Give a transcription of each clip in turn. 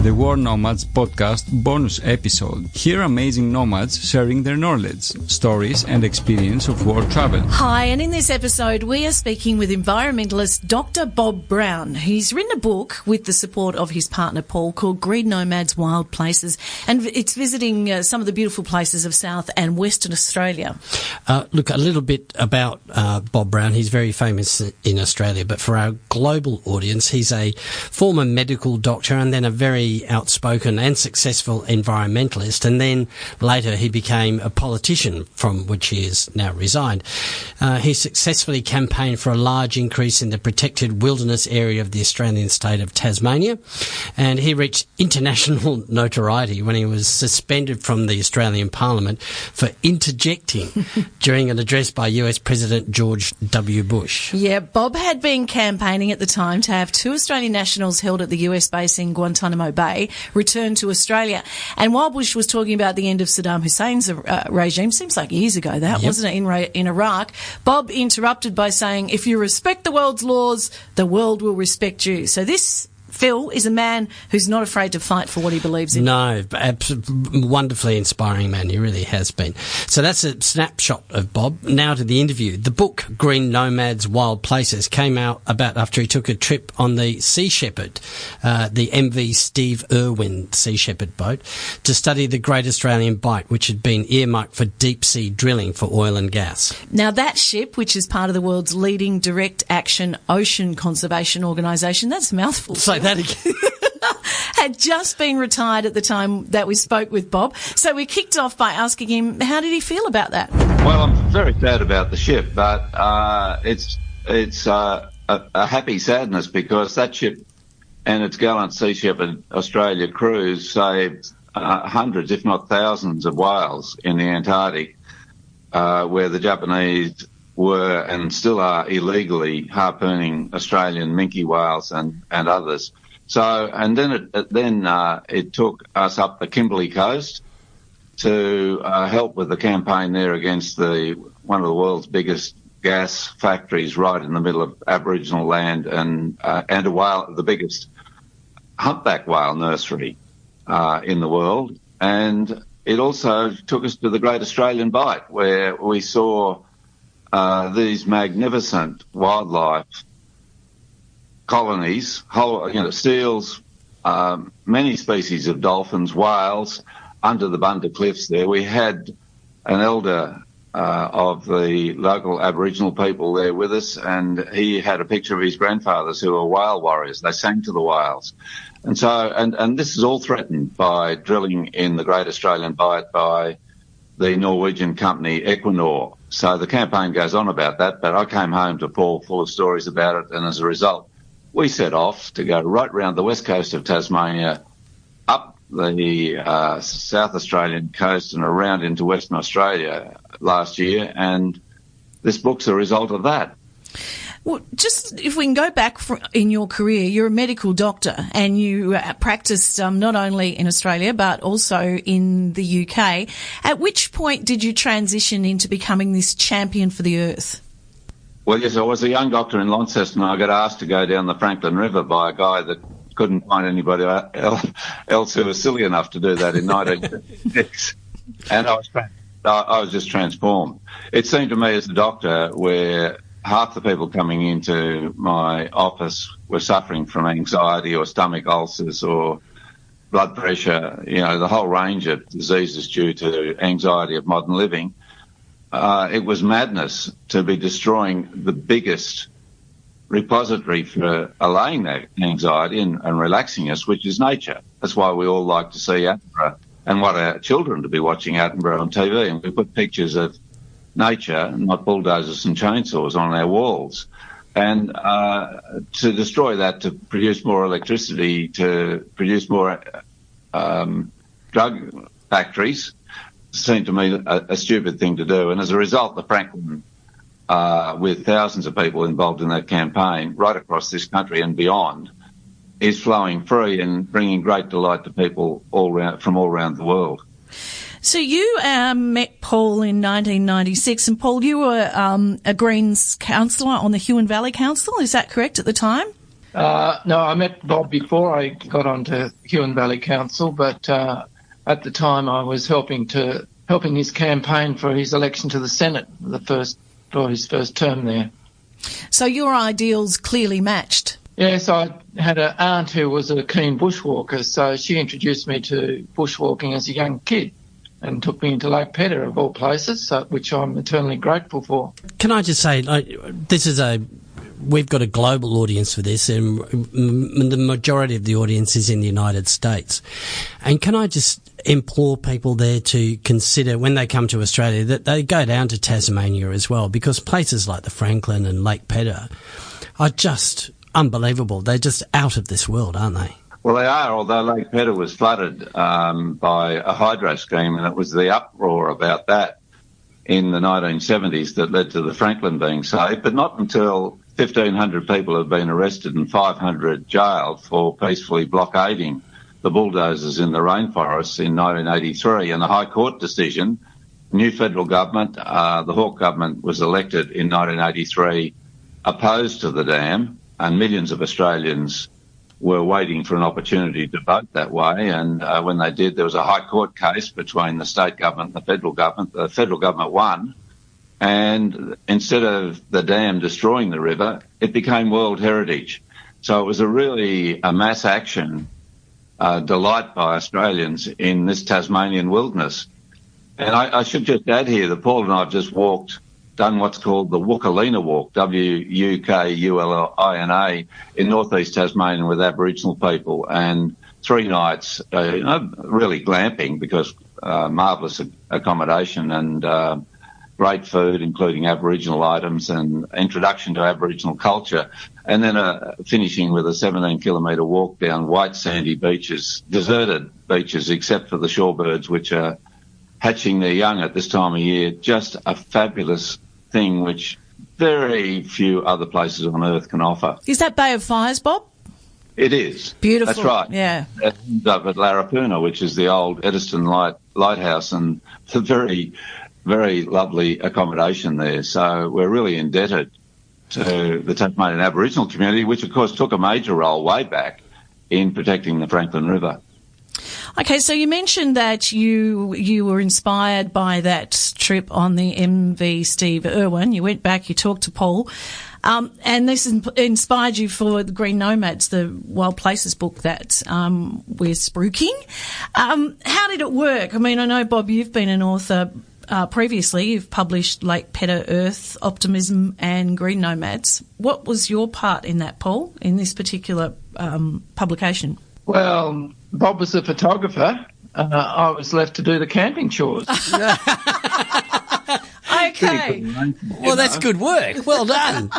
the World Nomads Podcast bonus episode. Hear amazing nomads sharing their knowledge, stories and experience of world travel. Hi, and in this episode we are speaking with environmentalist Dr. Bob Brown. He's written a book with the support of his partner Paul called Green Nomads, Wild Places, and it's visiting some of the beautiful places of South and Western Australia. Look, a little bit about Bob Brown. He's very famous in Australia, but for our global audience, he's a former medical doctor and then a very outspoken and successful environmentalist, and then later he became a politician, from which he has now resigned. He successfully campaigned for a large increase in the protected wilderness area of the Australian state of Tasmania, and he reached international notoriety when he was suspended from the Australian Parliament for interjecting during an address by US President George W. Bush. Yeah, Bob had been campaigning at the time to have 2 Australian nationals held at the US base in Guantanamo Bay returned to Australia. And while Bush was talking about the end of Saddam Hussein's regime, seems like years ago that, wasn't it, in Iraq, Bob interrupted by saying, if you respect the world's laws, the world will respect you. So this, Phil, is a man who's not afraid to fight for what he believes in. No, wonderfully inspiring man. He really has been. So that's a snapshot of Bob. Now to the interview. The book, Green Nomads, Wild Places, came out about after he took a trip on the Sea Shepherd, the MV Steve Irwin Sea Shepherd boat, to study the Great Australian Bight, which had been earmarked for deep-sea drilling for oil and gas. Now that ship, which is part of the world's leading direct action ocean conservation organisation, that's a mouthful. Say that again. Had just been retired at the time that we spoke with Bob. So we kicked off by asking him, how did he feel about that? Well, I'm very sad about the ship, but it's a happy sadness because that ship and its gallant Sea Shepherd Australia crews saved hundreds, if not thousands, of whales in the Antarctic, where the Japanese were and still are illegally harpooning Australian minke whales and others. So, and then it took us up the Kimberley coast to help with the campaign there against one of the world's biggest gas factories right in the middle of Aboriginal land and the biggest humpback whale nursery in the world. And it also took us to the Great Australian Bight, where we saw these magnificent wildlife colonies, seals, many species of dolphins, whales, under the Bunda Cliffs there. We had an elder of the local Aboriginal people there with us, and he had a picture of his grandfathers who were whale warriors. They sang to the whales. And so, and this is all threatened by drilling in the Great Australian Bight by the Norwegian company Equinor. So the campaign goes on about that, but I came home to Paul full of stories about it, and as a result, we set off to go right round the west coast of Tasmania, up the South Australian coast and around into Western Australia last year, and this book's a result of that. Well, just if we can go back in your career, you're a medical doctor and you practiced not only in Australia but also in the UK. At which point did you transition into becoming this champion for the earth? Well, yes, I was a young doctor in Launceston. I got asked to go down the Franklin River by a guy that couldn't find anybody else who was silly enough to do that in 1956. And I was just transformed. It seemed to me as a doctor where half the people coming into my office were suffering from anxiety or stomach ulcers or blood pressure, the whole range of diseases due to anxiety of modern living. It was madness to be destroying the biggest repository for allaying that anxiety and relaxing us, which is nature. That's why we all like to see Attenborough and want our children to be watching Attenborough on TV. And we put pictures of nature, not bulldozers and chainsaws, on our walls. And to destroy that, to produce more electricity, to produce more drug factories, seemed to me a stupid thing to do. And as a result, the Franklin, with thousands of people involved in that campaign right across this country and beyond, is flowing free and bringing great delight to people from all around the world. So you met Paul in 1996, and Paul, you were a Greens councillor on the Huon Valley Council, is that correct at the time? No, I met Bob before I got onto Huon Valley Council, but at the time I was helping his campaign for his election to the Senate, for his first term there. So your ideals clearly matched. Yes, I had an aunt who was a keen bushwalker, so she introduced me to bushwalking as a young kid and took me into Lake Pedder, of all places, which I'm eternally grateful for. Can I just say, we've got a global audience for this, and the majority of the audience is in the United States. And can I just implore people there to consider, when they come to Australia, that they go down to Tasmania as well, because places like the Franklin and Lake Pedder are just unbelievable. They're just out of this world, aren't they? Well, they are, although Lake Pedder was flooded by a hydro scheme, and it was the uproar about that in the 1970s that led to the Franklin being saved, but not until 1,500 people have been arrested and 500 jailed for peacefully blockading the bulldozers in the rainforests in 1983. And the High Court decision, new federal government, the Hawke government was elected in 1983, opposed to the dam, and millions of Australians were waiting for an opportunity to vote that way. And when they did, there was a High Court case between the state government and the federal government. The federal government won. And instead of the dam destroying the river, it became World Heritage. So it was a mass action delight by Australians in this Tasmanian wilderness. And I should just add here that Paul and I have just done what's called the Wukalina Walk, Wukulina, in northeast Tasmania with Aboriginal people, and 3 nights, really glamping, because marvellous accommodation and great food, including Aboriginal items and introduction to Aboriginal culture, and then finishing with a 17-kilometre walk down white sandy beaches, deserted beaches except for the shorebirds, which are hatching their young at this time of year. Just a fabulous thing which very few other places on earth can offer. Is that Bay of Fires, Bob? It is. Beautiful. That's right. Yeah. Up at Larapuna, which is the old Eddystone Lighthouse, and the very, very lovely accommodation there. So we're really indebted to the Tasmanian Aboriginal community, which of course took a major role way back in protecting the Franklin River. Okay, so you mentioned that you were inspired by that trip on the MV Steve Irwin. You went back, you talked to Paul, and this inspired you for the Green Nomads, the Wild Places book that we're spruiking. How did it work? I mean, I know, Bob, you've been an author previously. You've published Lake Pedder, Earth, Optimism and Green Nomads. What was your part in that, Paul, in this particular publication? Well, Bob was the photographer. I was left to do the camping chores. Okay. Well, that's good work. Well done.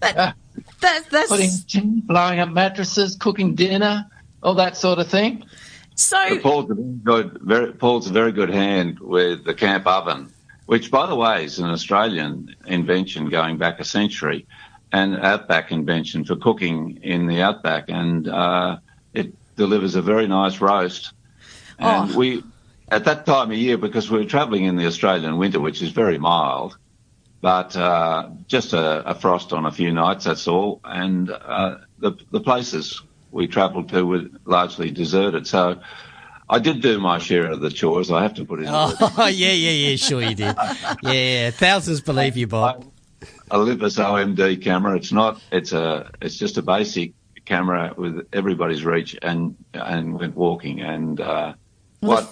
That's putting tea, blowing up mattresses, cooking dinner, all that sort of thing. So Paul's a very good hand with the camp oven, which, by the way, is an Australian invention going back a century, and outback invention for cooking in the outback, and it delivers a very nice roast. And we, at that time of year, because we were travelling in the Australian winter, which is very mild, but just a frost on a few nights, that's all. And the places we travelled to were largely deserted. So I did do my share of the chores, I have to put in. Oh, yeah, sure you did. Yeah, thousands believe you, Bob. Olympus OMD camera. It's just a basic camera with everybody's reach, and went walking. And the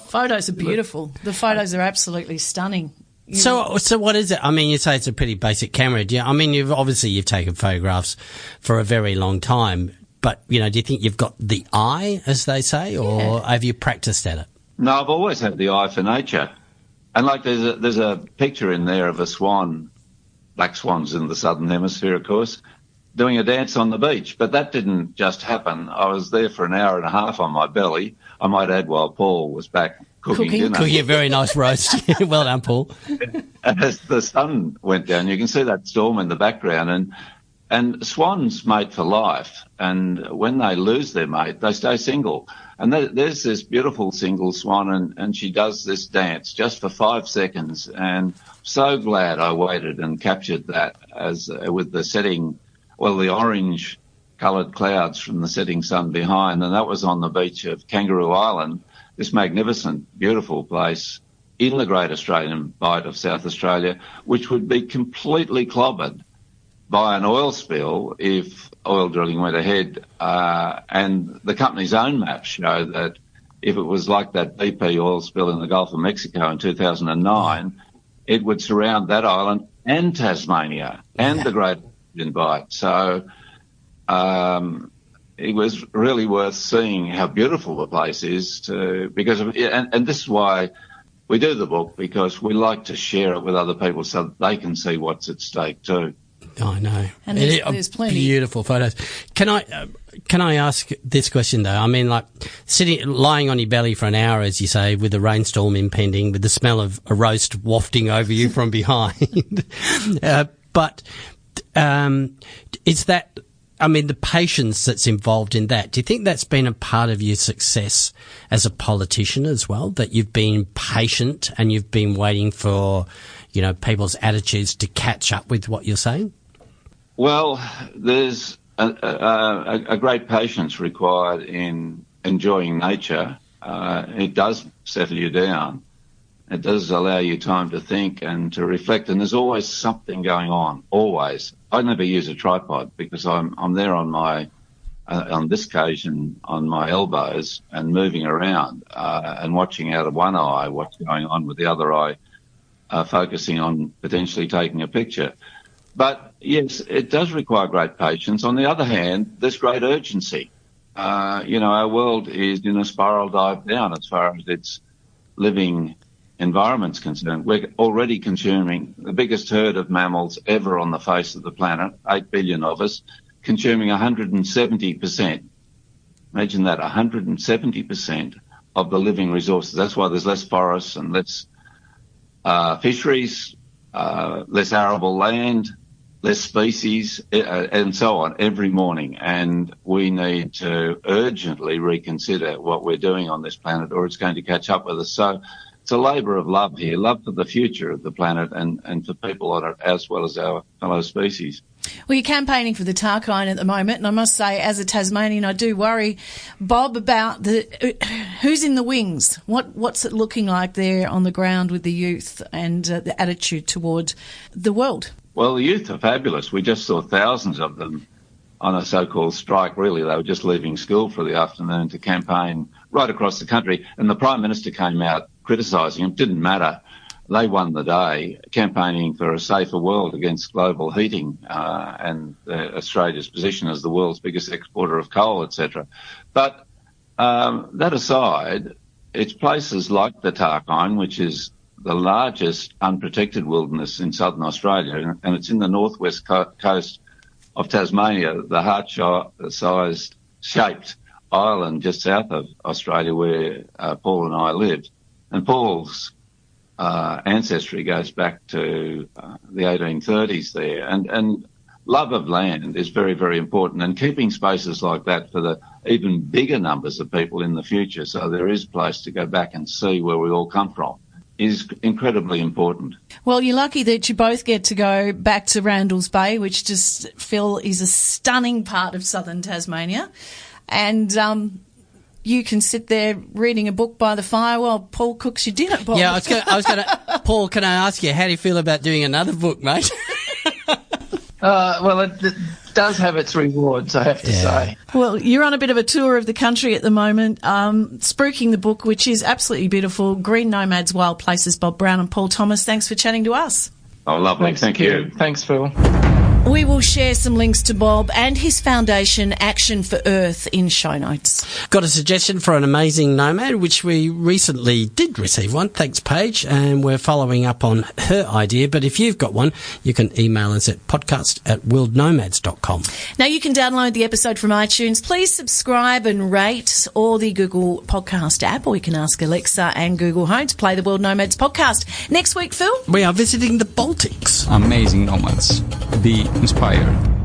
photos are beautiful. The photos are absolutely stunning. So what is it? I mean, you say it's a pretty basic camera. You've taken photographs for a very long time, but do you think you've got the eye, as they say, or have you practiced at it? No, I've always had the eye for nature, and there's a picture in there of a swan, black swans in the southern hemisphere, of course, doing a dance on the beach. But that didn't just happen. I was there for an hour and a half on my belly, I might add, while Paul was back cooking dinner. Cooking a very nice roast. Well done, Paul. As the sun went down, you can see that storm in the background, and swans mate for life, and when they lose their mate, they stay single. And there's this beautiful single swan, and she does this dance just for 5 seconds, and so glad I waited and captured that as with the setting, the orange coloured clouds from the setting sun behind, and that was on the beach of Kangaroo Island, this magnificent, beautiful place in the Great Australian Bight of South Australia, which would be completely clobbered by an oil spill if oil drilling went ahead. And the company's own maps show that if it was like that BP oil spill in the Gulf of Mexico in 2009, it would surround that island and Tasmania and the Great Australian Bight. So it was really worth seeing how beautiful the place is, because of, and this is why we do the book, because we like to share it with other people so that they can see what's at stake too. I know. And there's plenty. Beautiful photos. Can I ask this question, though? I mean, like, lying on your belly for an hour, as you say, with a rainstorm impending, with the smell of a roast wafting over you from behind. But is that, I mean, the patience that's involved in that, do you think that's been a part of your success as a politician as well, that you've been patient and you've been waiting for, people's attitudes to catch up with what you're saying? Well, there's a great patience required in enjoying nature. It does settle you down. It does allow you time to think and to reflect, and there's always something going on, always. I never use a tripod because I'm there on this occasion, on my elbows and moving around and watching out of one eye what's going on with the other eye, focusing on potentially taking a picture. But yes, it does require great patience. On the other hand, there's great urgency. Our world is in a spiral dive down as far as its living environment's concerned. We're already consuming the biggest herd of mammals ever on the face of the planet, 8 billion of us, consuming 170%. Imagine that, 170% of the living resources. That's why there's less forests and less fisheries, less arable land, less species, and so on every morning. And we need to urgently reconsider what we're doing on this planet, or it's going to catch up with us. So it's a labour of love here, love for the future of the planet and for people on it, as well as our fellow species. Well, you're campaigning for the Tarkine at the moment, and I must say, as a Tasmanian, I do worry, Bob, about who's in the wings. What's it looking like there on the ground with the youth and the attitude toward the world? Well, the youth are fabulous. We just saw thousands of them on a so-called strike, really. They were just leaving school for the afternoon to campaign right across the country, and the Prime Minister came out criticising them. Didn't matter. They won the day, campaigning for a safer world against global heating and Australia's position as the world's biggest exporter of coal, etc. But that aside, it's places like the Tarkine, which is the largest unprotected wilderness in southern Australia, and it's in the northwest coast of Tasmania, the heart-sized shaped island just south of Australia where Paul and I lived. And Paul's ancestry goes back to the 1830s there. And love of land is very, very important, and keeping spaces like that for the even bigger numbers of people in the future, so there is place to go back and see where we all come from, is incredibly important. Well, you're lucky that you both get to go back to Randalls Bay, which just feel is a stunning part of southern Tasmania. And you can sit there reading a book by the fire while Paul cooks your dinner, Bob. Yeah, I was going to, Paul, can I ask you, how do you feel about doing another book, mate? Well, it does have its rewards, I have to say. Well, you're on a bit of a tour of the country at the moment, spruiking the book, which is absolutely beautiful, Green Nomads, Wild Places, Bob Brown and Paul Thomas. Thanks for chatting to us. Oh, lovely. Thank you. Thanks, Phil. We will share some links to Bob and his foundation, Action for Earth, in show notes. Got a suggestion for an amazing nomad, which we recently did receive one. Thanks, Paige. And we're following up on her idea. But if you've got one, you can email us at podcast@worldnomads.com. Now, you can download the episode from iTunes. Please subscribe and rate, or the Google Podcast app, or you can ask Alexa and Google Home to play the World Nomads podcast. Next week, Phil? We are visiting the Baltics. Amazing Nomads. Be inspired.